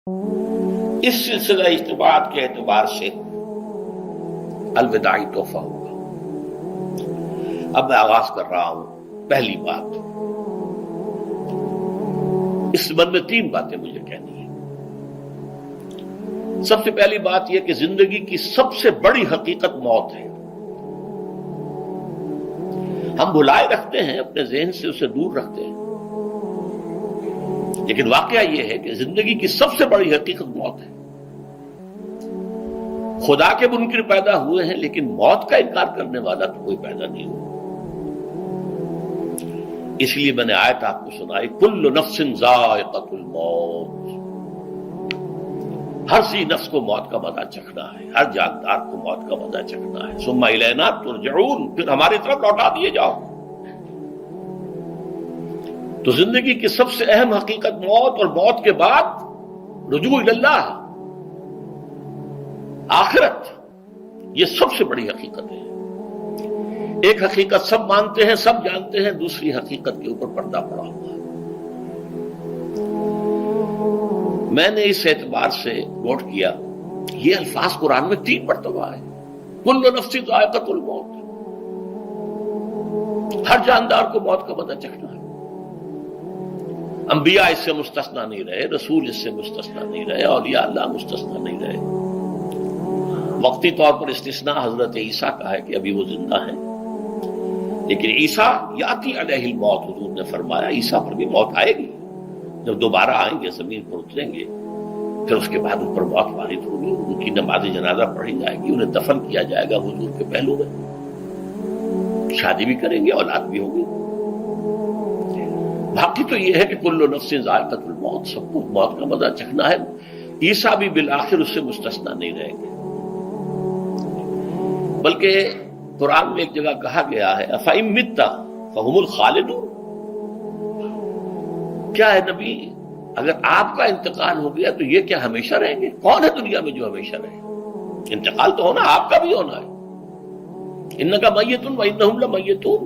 اس سلسلہ اجتماعات کے اعتبار سے الوداعی تحفہ ہوگا۔ اب میں آغاز کر رہا ہوں۔ پہلی بات، اس سبب میں 3 باتیں مجھے کہنی ہیں۔ سب سے پہلی بات یہ کہ زندگی کی سب سے بڑی حقیقت موت ہے۔ ہم بھلائے رکھتے ہیں، اپنے ذہن سے اسے دور رکھتے ہیں، لیکن واقعہ یہ ہے کہ زندگی کی سب سے بڑی حقیقت موت ہے۔ خدا کے منکر پیدا ہوئے ہیں، لیکن موت کا انکار کرنے والا تو کوئی پیدا نہیں ہوا۔ اس لیے میں نے آیت آپ کو سنائی، کل نفس ذائقۃ الموت، ہر سی نفس کو موت کا مزہ چکھنا ہے، ہر جاندار کو موت کا مزہ چکھنا ہے۔ ثم الینا ترجعون، پھر ہماری طرف لوٹا دیے جاؤ۔ تو زندگی کی سب سے اہم حقیقت موت، اور موت کے بعد رجوع اللہ، آخرت، یہ سب سے بڑی حقیقت ہے۔ ایک حقیقت سب مانتے ہیں، سب جانتے ہیں، دوسری حقیقت کے اوپر پردہ پڑا ہوا ہے۔ میں نے اس اعتبار سے نوٹ کیا، یہ الفاظ قرآن میں 3 مرتبہ ہے، کل نفس ذائقۃ الموت، ہر جاندار کو موت کا مزہ چکھنا ہے۔ انبیاء اس سے مستثنا نہیں رہے، رسول اس سے مستثنا نہیں رہے، اولیاء اللہ مستثنا نہیں رہے۔ وقتی طور پر استثناء حضرت عیسیٰ کا ہے کہ ابھی وہ زندہ ہیں، لیکن عیسیٰ یاتی علیہ الموت، حضور نے فرمایا عیسیٰ پر بھی موت آئے گی، جب دوبارہ آئیں گے زمین پر اتریں گے، پھر اس کے بعد ان پر موت وارد ہوگی، ان کی نماز جنازہ پڑھی جائے گی، انہیں دفن کیا جائے گا حضور کے پہلو میں، شادی بھی کریں گے، اولاد بھی ہوگی۔ باقی تو یہ ہے کہ کل نفس ذائقۃ الموت، سب کو موت کا مزہ چکھنا ہے۔ عیسیٰ بھی بالآخر اس سے مستثنا نہیں رہیں گے، بلکہ قرآن میں ایک جگہ کہا گیا ہے أَفَإِن مِتَّ فَهُمُ الْخَالِدُونَ، کیا ہے نبی، اگر آپ کا انتقال ہو گیا تو یہ کیا ہمیشہ رہیں گے؟ کون ہے دنیا میں جو ہمیشہ رہے؟ انتقال تو ہونا، آپ کا بھی ہونا ہے۔ إِنَّكَ مَيِّتٌ وَإِنَّهُمْ لَمَيِّتُونَ،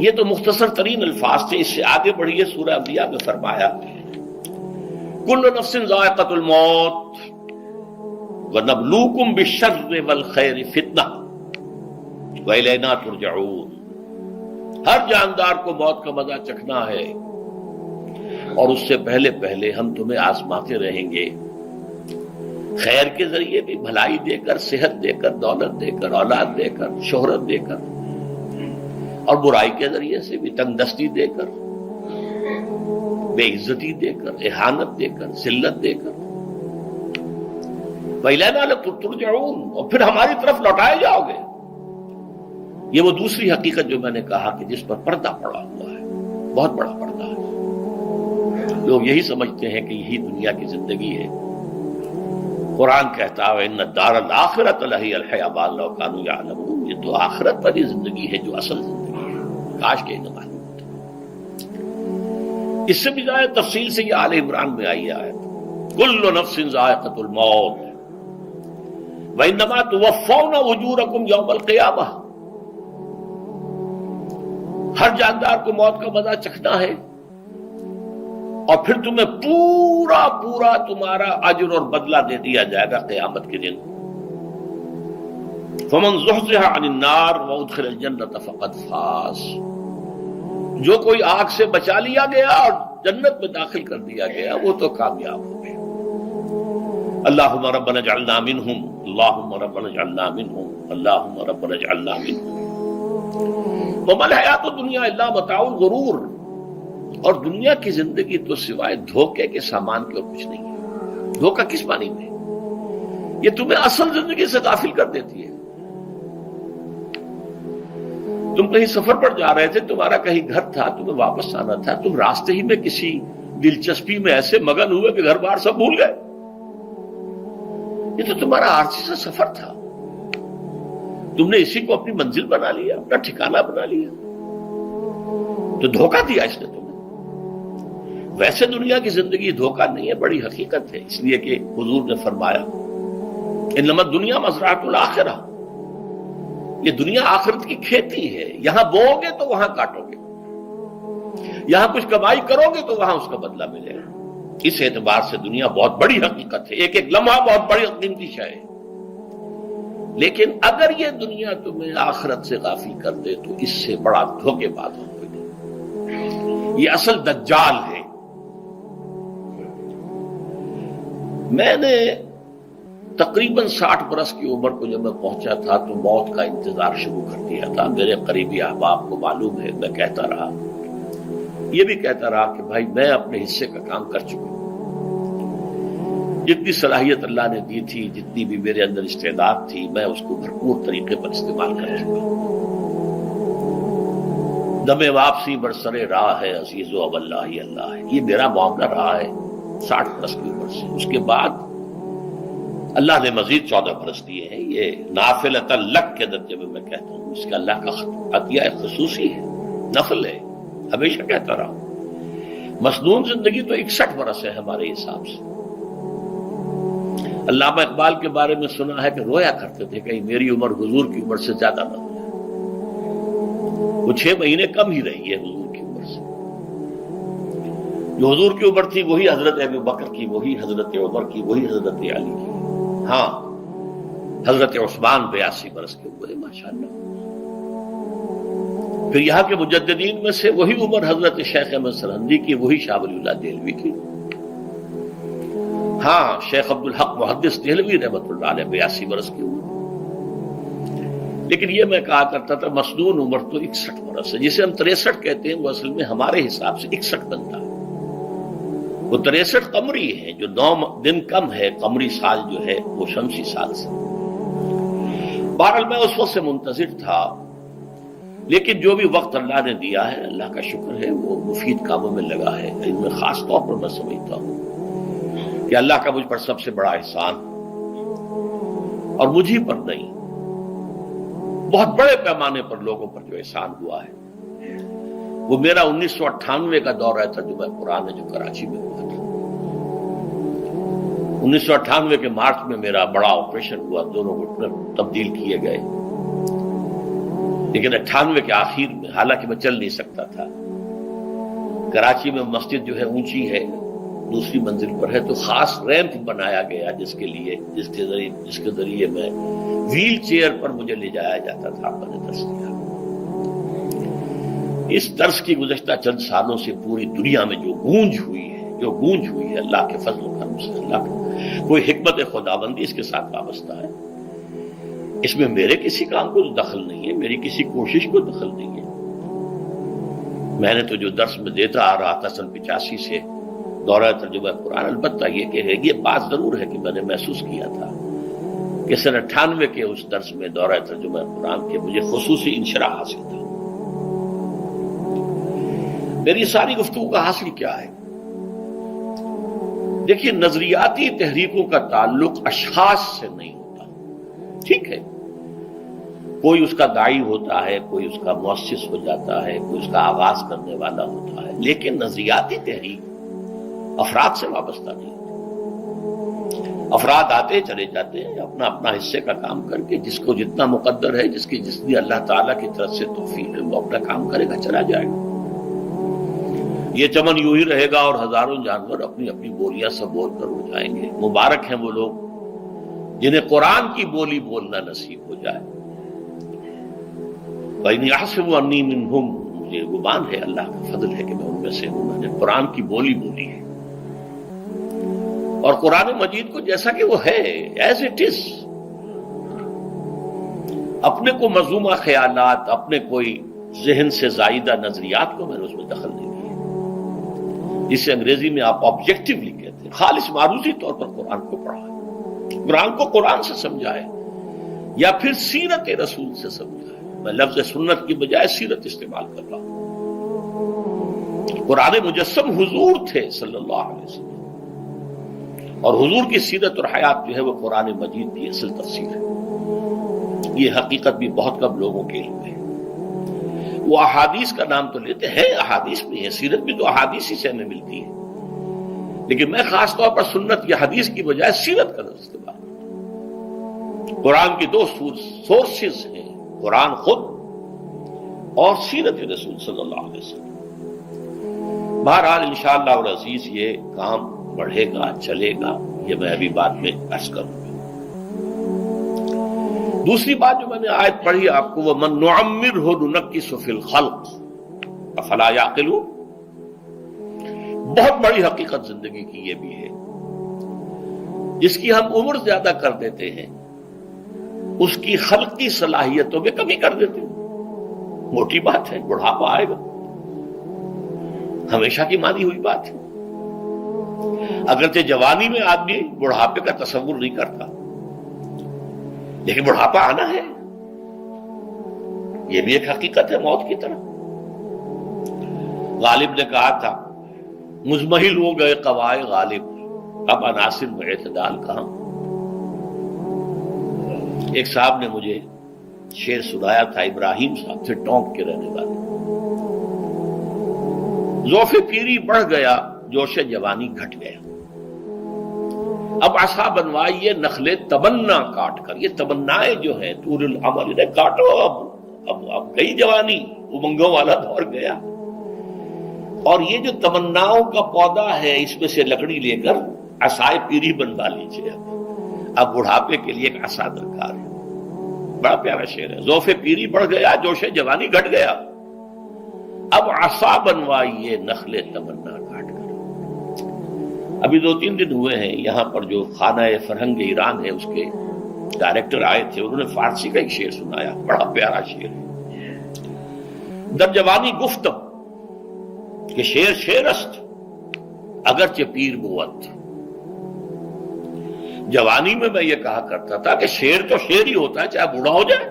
یہ تو مختصر ترین الفاظ تھے۔ اس سے آگے بڑھیے، سورہ انبیاء میں فرمایا کل نفس ذائقۃ الموت وَنَبْلُوكُمْ بِالشَّرِّ وَالْخَيْرِ فِتْنَةً وَإِلَيْنَا تُرْجَعُونَ، ہر جاندار کو موت کا مزہ چکھنا ہے، اور اس سے پہلے پہلے ہم تمہیں آزماتے رہیں گے، خیر کے ذریعے بھی، بھلائی دے کر، صحت دے کر، دولت دے کر، اولاد دے کر، شہرت دے کر، اور برائی کے ذریعے سے بھی، تنگ دستی دے کر، بے عزتی دے کر، اہانت دے کر، ذلت دے کر، وَإِلَيْنَا تُرْجَعُونَ، اور پھر ہماری طرف لوٹائے جاؤ گے۔ یہ وہ دوسری حقیقت جو میں نے کہا کہ جس پر پردہ پڑا ہوا ہے، بہت بڑا پردہ ہے۔ لوگ یہی سمجھتے ہیں کہ یہی دنیا کی زندگی ہے۔ قرآن کہتا ہے إِنَّ الدَّارَ الْآخِرَةَ لَهِيَ الْحَيَوَانُ لَوْ كَانُوا يَعْلَمُونَ، یہ تو آخرت والی زندگی ہے جو اصل زندگی ہے، کاش کہ انہیں معلوم ہوتا۔ اس سے بھی زیادہ تفصیل سے یہ آل عمران میں آئی ہے، کل نفس ذائقۃ الموت وَإِنَّمَا تُوَفَّوْنَ أُجُورَكُمْ يَوْمَ الْقِيَامَةِ، ہر جاندار کو موت کا مزہ چکھنا ہے، اور پھر تمہیں پورا پورا تمہارا اجر اور بدلہ دے دیا جائے گا قیامت کے دن۔ فَمَنْ زُحْزِحَ عَنِ النَّارِ وَأُدْخِلَ الْجَنَّةَ فَقَدْ فَازَ، جو کوئی آگ سے بچا لیا گیا اور جنت میں داخل کر دیا گیا، وہ تو کامیاب ہو گیا۔ اللہم ربنا اجعلنا منہم، اللہم ربنا اجعلنا منہم، اللہم ربنا اجعلنا منہم۔ وما الحیات الدنیا الا متاع الغرور، اور دنیا کی زندگی تو سوائے دھوکے کے سامان کے اور کچھ نہیں ہے۔ دھوکہ کس معنی میں؟ یہ تمہیں اصل زندگی سے غافل کر دیتی ہے۔ تم کہیں سفر پر جا رہے تھے، تمہارا کہیں گھر تھا، تمہیں واپس آنا تھا، تم راستے ہی میں کسی دلچسپی میں ایسے مگن ہوئے کہ گھر بار سب بھول گئے۔ یہ تو تمہارا عارضی سا سفر تھا، تم نے اسی کو اپنی منزل بنا لیا، اپنا ٹھکانہ بنا لیا، تو دھوکہ دیا اس نے تمہیں۔ ویسے دنیا کی زندگی دھوکہ نہیں ہے، بڑی حقیقت ہے، اس لیے کہ حضور نے فرمایا انما الدنیا مزرعۃ الآخرہ، یہ دنیا آخرت کی کھیتی ہے، یہاں بوؤ گے تو وہاں کاٹو گے، یہاں کچھ کمائی کرو گے تو وہاں اس کا بدلہ ملے گا۔ اس اعتبار سے دنیا بہت بڑی حقیقت ہے، ایک ایک لمحہ بہت بڑی قیمتی شے ہے، لیکن اگر یہ دنیا تمہیں آخرت سے غافل کر دے تو اس سے بڑا دھوکے باز ہو کوئی نہیں۔ یہ اصل دجال ہے۔ میں نے تقریباً 60 برس کی عمر کو جب میں پہنچا تھا تو موت کا انتظار شروع کر دیا تھا۔ میرے قریبی احباب کو معلوم ہے، میں کہتا رہا، یہ بھی کہتا رہا کہ بھائی میں اپنے حصے کا کام کر چکا ہوں، جتنی صلاحیت اللہ نے دی تھی، جتنی بھی میرے اندر استعداد تھی، میں اس کو بھرپور طریقے پر استعمال کر چکا ہوں۔ دم واپسی برسر راہ ہے عزیز و اب اللہ ہی اللہ ہے، یہ میرا معاملہ رہا ہے 60 برس کی عمر سے۔ اس کے بعد اللہ نے مزید 14 برس دیے ہیں، یہ نافلۃ لک کے درجے میں میں کہتا ہوں، اس کا اللہ کا عطیہ خصوصی ہے، نفل ہے، ہمیشہ کہتا رہا ہوں۔ مسنون زندگی تو 61 برس ہے ہمارے حساب سے۔ علامہ اقبال کے بارے میں سنا ہے کہ رویا کرتے تھے کہ میری عمر حضور کی عمر سے زیادہ نہ ہو جائے، وہ 6 مہینے کم ہی رہی ہے حضور کی عمر سے۔ جو حضور کی عمر تھی وہی حضرت ابو بکر کی، وہی حضرت عمر کی، وہی حضرت علی کی۔ ہاں، حضرت عثمان 82 برس کے ہوئے ماشاءاللہ۔ پھر یہاں کے مجددین میں سے وہی عمر حضرت شیخ احمد سرہندی کی، وہی شاہ ولی اللہ دہلوی کی۔ ہاں، شیخ عبدالحق محدث دہلوی رحمۃ اللہ علیہ 82 برس کی عمر۔ لیکن یہ میں کہا کرتا تھا مسنون عمر تو 61 برس ہے، جسے ہم 63 کہتے ہیں، وہ اصل میں ہمارے حساب سے 61 بنتا ہے۔ وہ 63 قمری ہے، جو 9 دن کم ہے، قمری سال جو ہے وہ شمسی سال سے۔ بہرحال میں اس وقت سے منتظر تھا، لیکن جو بھی وقت اللہ نے دیا ہے، اللہ کا شکر ہے، وہ مفید کاموں میں لگا ہے۔ ان میں خاص طور پر میں سمجھتا ہوں کہ اللہ کا مجھ پر سب سے بڑا احسان، اور مجھ ہی پر نہیں، بہت بڑے پیمانے پر لوگوں پر جو احسان ہوا ہے، وہ میرا 1998 کا دورہ ترجمہ قرآن ہے جو کراچی میں ہوا تھا۔ 1998 کے مارچ میں میرا بڑا آپریشن ہوا، دونوں گھٹنے تبدیل کیے گئے، لیکن 98 کے آخر میں، حالانکہ میں چل نہیں سکتا تھا، کراچی میں مسجد جو ہے اونچی ہے، دوسری منزل پر ہے، تو خاص ریمپ بنایا گیا جس کے ذریعے میں ویل چیئر پر مجھے لے جایا جاتا تھا۔ میں نے درس دیا۔ اس درس کی گزشتہ چند سالوں سے پوری دنیا میں جو گونج ہوئی ہے اللہ کے فضل و کرم سے، اللہ کا کوئی حکمت خداوندی اس کے ساتھ وابستہ ہے۔ اس میں میرے کسی کام کو دخل نہیں ہے، میری کسی کوشش کو دخل نہیں ہے۔ میں نے تو جو درس میں دیتا آ رہا تھا سن 85 سے دورہ ترجمہ قرآن، البتہ یہ بات ضرور ہے کہ میں نے محسوس کیا تھا کہ سن 98 کے اس درس میں دورہ ترجمہ قرآن کے مجھے خصوصی انشراح حاصل تھا۔ میری ساری گفتگو کا حاصل کیا ہے؟ دیکھیے، نظریاتی تحریکوں کا تعلق اشخاص سے نہیں ہوتا، ٹھیک ہے، کوئی اس کا داعی ہوتا ہے، کوئی اس کا مؤسس ہو جاتا ہے، کوئی اس کا آغاز کرنے والا ہوتا ہے، لیکن نظریاتی تحریک افراد سے وابستہ نہیں ہوتی۔ افراد آتے چلے جاتے ہیں اپنا اپنا حصے کا کام کر کے، جس کو جتنا مقدر ہے، جتنی اللہ تعالیٰ کی طرف سے توفیق ہے، وہ اپنا کام کرے گا، چلا جائے گا۔ یہ چمن یوں ہی رہے گا اور ہزاروں جانور اپنی اپنی بولیاں سب بول کر اڑ جائیں گے۔ مبارک ہیں وہ لوگ جنہیں قرآن کی بولی بولنا نصیب ہو جائے۔ وَإِنْ يَحْسَبُ أَنِّي مِنْهُمْ، مجھے گمان ہے، اللہ کا فضل ہے کہ میں ان میں سے ہوں، میں نے قرآن کی بولی بولی ہے، اور قرآن مجید کو جیسا کہ وہ ہے، ایز اٹ از، اپنے کو مذمومہ خیالات، اپنے کوئی ذہن سے زائدہ نظریات کو میں نے اس میں دخل نہیں دیا، جسے انگریزی میں آپ آبجیکٹیولی کہتے ہیں، خالص معروضی طور پر قرآن کو پڑھا ہے، قرآن کو قرآن سے سمجھا ہے، یا پھر سیرت رسول سے سمجھا ہے۔ میں لفظ سنت کی بجائے سیرت استعمال کر رہا ہوں۔ قرآن مجسم حضور تھے صلی اللہ علیہ وسلم، اور حضور کی سیرت اور حیات جو ہے وہ قرآن مجید کی اصل تفسیر ہے۔ یہ حقیقت بھی بہت کم لوگوں کے علم ہے۔ وہ احادیث کا نام تو لیتے ہیں، احادیث بھی ہے، سیرت بھی تو احادیث ہی سے ہمیں ملتی ہے، لیکن میں خاص طور پر سنت یا حدیث کی بجائے سیرت کا استعمال کرتا ہوں۔ قرآن کی 2 سورسز ہیں، قرآن خود اور سیرت رسول صلی اللہ علیہ وسلم۔ بہرحال انشاءاللہ العزیز یہ کام بڑھے گا، چلے گا، یہ میں ابھی بعد میں عرض کروں گا۔ دوسری بات جو میں نے آیت پڑھی آپ کو، وَمَن نُعَمِّرْهُ نُنَكِّسُ فِي الْخَلْقِ أَفَلَا يَعْقِلُونَ، بہت بڑی حقیقت زندگی کی یہ بھی ہے، جس کی ہم عمر زیادہ کر دیتے ہیں اس کی خلقی صلاحیتوں میں کمی کر دیتے ہیں۔ موٹی بات ہے، بڑھاپا آئے گا، ہمیشہ کی مانی ہوئی بات ہے۔ اگرچہ جوانی میں آدمی بڑھاپے کا تصور نہیں کرتا، لیکن بڑھاپا آنا ہے، یہ بھی ایک حقیقت ہے موت کی طرح۔ غالب نے کہا تھا مزمحل ہو گئے قوائے غالب، اب عناصر میں اعتدال کہاں۔ ایک صاحب نے مجھے شعر سنایا تھا، ابراہیم صاحب سے، ٹونک کے رہنے والے، ذوف پیری بڑھ گیا، جوش جوانی گھٹ گیا، اب عصا بنوائیے نخلے تمنا کاٹ کر۔ یہ تمنائیں جو ہیں طول العمر، انہیں کاٹو، اب گئی جوانی، امنگوں والا دور گیا، اور یہ جو تمناؤں کا پودا ہے اس میں سے لکڑی لے کر عصائے پیری بنوا لیجیے۔ اب بڑھاپے کے لیے ایک عصا درکار ہے۔ بڑا پیارا شعر ہے، ذوف پیری بڑھ گیا، جوش جوانی گھٹ گیا، اب عصا بنوائیے نخلے تمنا کاٹ کر۔ ابھی 2-3 دن ہوئے ہیں یہاں پر جو خانہ فرہنگ ایران ہے اس کے ڈائریکٹر آئے تھے، انہوں نے فارسی کا ایک شعر سنایا، بڑا پیارا شعر ہے۔ در جوانی گفتم کہ شعر شعر است اگرچہ پیر بود۔ جوانی میں میں یہ کہا کرتا تھا کہ شعر تو شعر ہی ہوتا ہے، چاہے بوڑھا ہو جائے،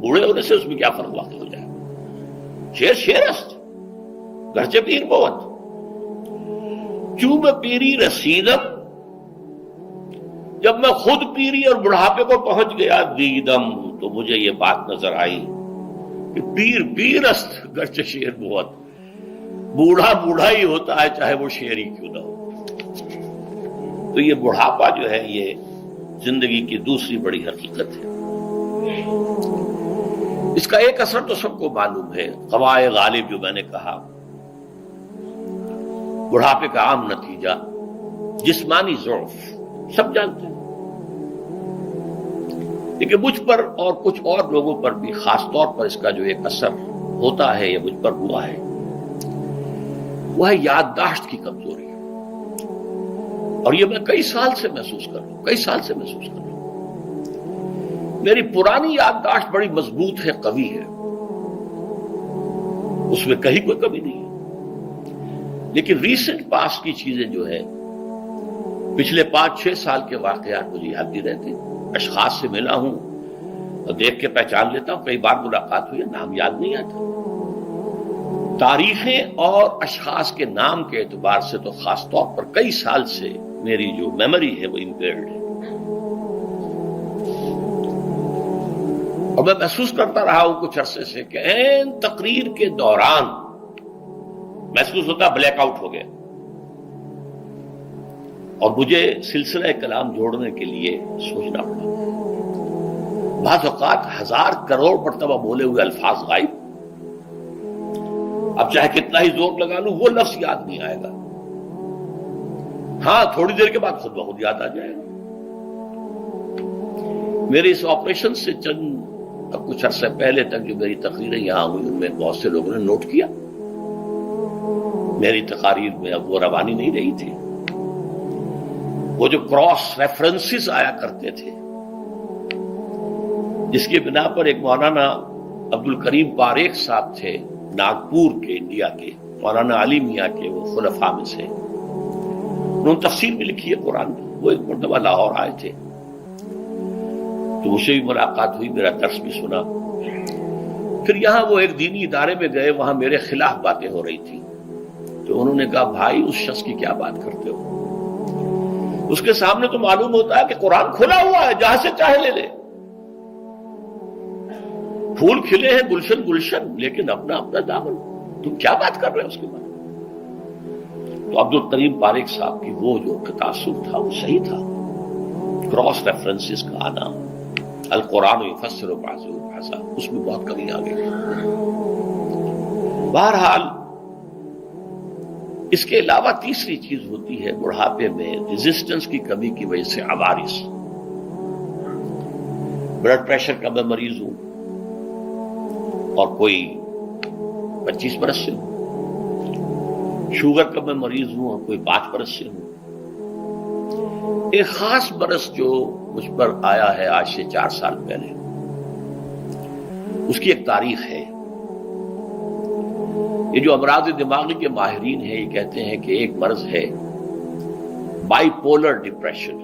بوڑھے ہونے سے اس میں کیا فرق واقع ہو جائے، شعر شعر است گرچہ پیر بود۔ چوں میں پیری رسیدم، جب میں خود پیری اور بڑھاپے کو پہنچ گیا، دیدم، تو مجھے یہ بات نظر آئی کہ پیر پیر است گرچہ شعر بود، بوڑھا بوڑھا ہی ہوتا ہے چاہے وہ شعر ہی کیوں نہ ہو۔ تو یہ بڑھاپا جو ہے یہ زندگی کی دوسری بڑی حقیقت ہے۔ اس کا ایک اثر تو سب کو معلوم ہے، قوائے غالب جو میں نے کہا، بڑھاپے کا عام نتیجہ جسمانی ضعف، سب جانتے ہیں، لیکن مجھ پر اور کچھ اور لوگوں پر بھی خاص طور پر اس کا جو ایک اثر ہوتا ہے، یہ مجھ پر ہوا ہے، وہ ہے یادداشت کی کمزوری۔ اور یہ میں کئی سال سے محسوس کر رہا ہوں۔ میری پرانی یادداشت بڑی مضبوط ہے، قوی ہے، اس میں کہیں کوئی کمی نہیں ہے، لیکن ریسنٹ پاس کی چیزیں جو ہے، پچھلے 5-6 سال کے واقعات مجھے یاد نہیں رہتے، اشخاص سے ملا ہوں اور دیکھ کے پہچان لیتا ہوں، کئی بار ملاقات ہوئی ہے، نام یاد نہیں آتا۔ تاریخیں اور اشخاص کے نام کے اعتبار سے تو خاص طور پر کئی سال سے میری جو میموری ہے وہ امپیئرڈ ہے، اور میں محسوس کرتا رہا ہوں کچھ عرصے سے کہ عین تقریر کے دوران محسوس ہوتا بلیک آؤٹ ہو گیا، اور مجھے سلسلہ کلام جوڑنے کے لیے سوچنا پڑا۔ بعض اوقات 1000 کروڑ مرتبہ بولے ہوئے الفاظ غائب، اب چاہے کتنا ہی زور لگا لوں وہ لفظ یاد نہیں آئے گا، ہاں تھوڑی دیر کے بعد خود بخود یاد آ جائے گا۔ میرے اس آپریشن سے اب کچھ عرصے پہلے تک جو میری تقریریں یہاں ہوئی، ان میں بہت سے لوگوں نے نوٹ کیا، میری تقاریر میں اب وہ روانی نہیں رہی تھی، وہ جو کراس ریفرنسز آیا کرتے تھے، جس کی بنا پر ایک مولانا عبد الکریم پاریخ صاحب تھے ناگپور کے، انڈیا کے، مولانا علی میاں کے وہ خلفاء میں سے، انہوں نے تفسیر بھی لکھی ہے قرآن کی، وہ ایک مرتبہ لاہور آئے تھے، تو مجھ سے بھی ملاقات ہوئی، میرا درس بھی سنا، پھر یہاں وہ ایک دینی ادارے میں گئے، وہاں میرے خلاف باتیں ہو رہی تھی، تو انہوں نے کہا بھائی اس شخص کی کیا بات کرتے ہو، اس کے سامنے تو معلوم ہوتا ہے کہ قرآن کھلا ہوا ہے، جہاں سے چاہے لے لے، پھول کھلے ہیں گلشن گلشن، لیکن اپنا اپنا دامن، تم کیا بات کر رہے ہیں اس کے بارے میں۔ تو عبد الکریم پاریخ صاحب کی وہ جو تاثر تھا وہ صحیح تھا، کراس ریفرنسز کا آنا، القرآن یفسر بعضہ بعضا، اس میں بہت کمی آ گئی۔ بہرحال اس کے علاوہ تیسری چیز ہوتی ہے بڑھاپے میں ریزسٹنس کی کمی کی وجہ سے عوارض. بلڈ پریشر کا میں مریض ہوں اور کوئی 25 برس سے ہوں، شوگر کا میں مریض ہوں اور کوئی 5 برس سے ہوں. ایک خاص برس جو مجھ پر آیا ہے آج سے 4 سال پہلے، اس کی ایک تاریخ ہے. یہ جو امراض دماغی کے ماہرین ہیں یہ کہتے ہیں کہ ایک مرض ہے بائی پولر ڈپریشن.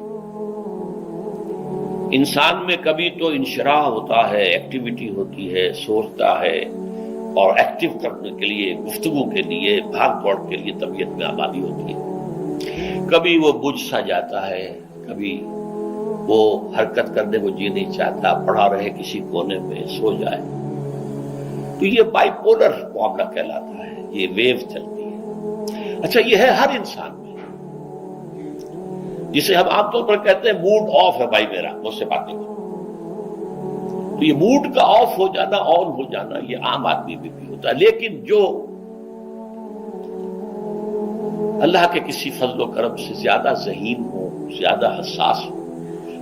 انسان میں کبھی تو انشراح ہوتا ہے، ایکٹیویٹی ہوتی ہے، سوچتا ہے اور ایکٹیو کرنے کے لیے، گفتگو کے لیے، بھاگ دوڑ کے لیے طبیعت میں آبادی ہوتی ہے. کبھی وہ بجھ سا جاتا ہے، کبھی وہ حرکت کرنے کو جی نہیں چاہتا، پڑا رہے کسی کونے میں، سو جائے. تو یہ بائی پولر معاملہ کہلاتا ہے، یہ ویو چلتی ہے. اچھا یہ ہے ہر انسان میں، جسے ہم عام طور پر کہتے ہیں موڈ آف ہے بھائی میرا، مجھ سے باتیں کرو. تو یہ موڈ کا آف ہو جانا، آن ہو جانا، یہ عام آدمی بھی ہوتا ہے. لیکن جو اللہ کے کسی فضل و کرم سے زیادہ ذہین ہو، زیادہ حساس ہو،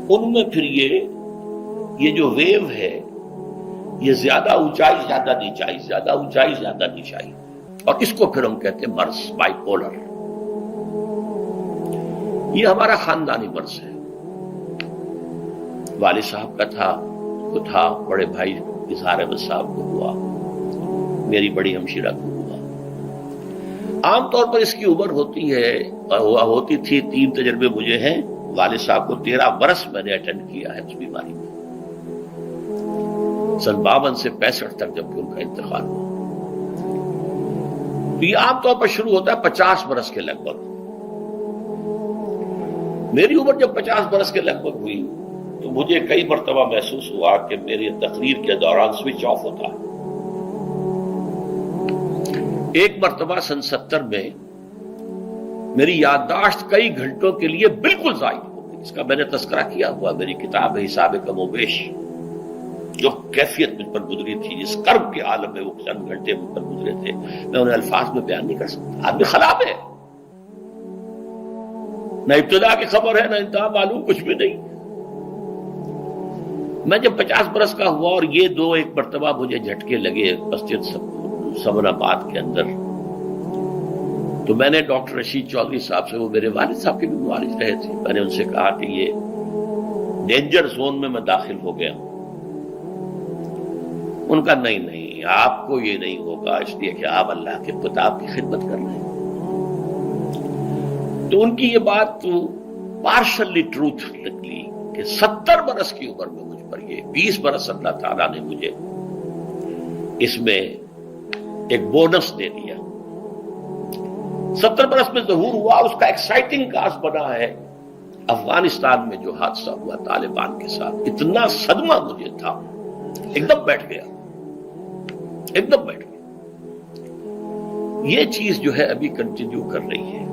ان میں پھر یہ جو ویو ہے یہ زیادہ اونچائی زیادہ نیچائی، زیادہ اونچائی زیادہ نیچائی، اور اس کو پھر ہم کہتے ہیں مرض، بائی پولر. یہ ہمارا خاندانی مرض ہے. والد صاحب کا تھا، بڑے بھائی اظہار احمد صاحب کو ہوا، میری بڑی ہمشیرہ کو ہوا. عام طور پر اس کی عمر ہوتی ہے اور ہوتی تھی، 3 تجربے مجھے ہیں. والد صاحب کو 13 برس میں نے اٹینڈ کیا ہے اس بیماری میں، سن 52 سے 65 تک جب کہ ان کا انتقال ہوا. تو یہ عام طور پر شروع ہوتا ہے 50 برس کے لگ بھگ. میری عمر جب 50 برس کے لگ بھگ ہوئی تو مجھے کئی مرتبہ محسوس ہوا کہ میری تقریر کے دوران سوئچ آف ہوتا ہے. ایک مرتبہ سن 70 میں میری یادداشت کئی گھنٹوں کے لیے بالکل ضائع ہو گئی. اس کا میں نے تذکرہ کیا ہوا، میری کتاب ہے حساب کم و بیش. جو کیفیت مجھ پر گزری تھی، جس کرب کے عالم میں وہ چند گھنٹے مجھ پر گزرے تھے، میں انہیں الفاظ میں بیان نہیں کر سکتا. آدمی خراب ہے، نہ ابتدا کی خبر ہے نہ انتہا معلوم، کچھ بھی نہیں. میں جب 50 برس کا ہوا اور یہ ایک مرتبہ مجھے جھٹکے لگے مسجد سمن آباد کے اندر، تو میں نے ڈاکٹر رشید چودھری صاحب سے، وہ میرے والد صاحب کے بھی معالج رہے تھے، میں نے ان سے کہا کہ یہ ڈینجر زون میں داخل ہو گیا ہوں. ان کا نہیں، آپ کو یہ نہیں ہوگا، اس لیے کہ آپ اللہ کے کتاب کی خدمت کر رہے ہیں. تو ان کی یہ بات تو پارشلی ٹروتھ نکلی کہ 70 برس کی عمر میں مجھ پر یہ 20 برس اللہ تعالیٰ نے مجھے اس میں ایک بونس دے دیا. 70 برس میں ظہور ہوا، اور اس کا ایکسائٹنگ کاز بنا ہے افغانستان میں جو حادثہ ہوا طالبان کے ساتھ. اتنا صدمہ مجھے تھا، ایک دم بیٹھ گیا. یہ چیز جو ہے ابھی کنٹینیو کر رہی ہے.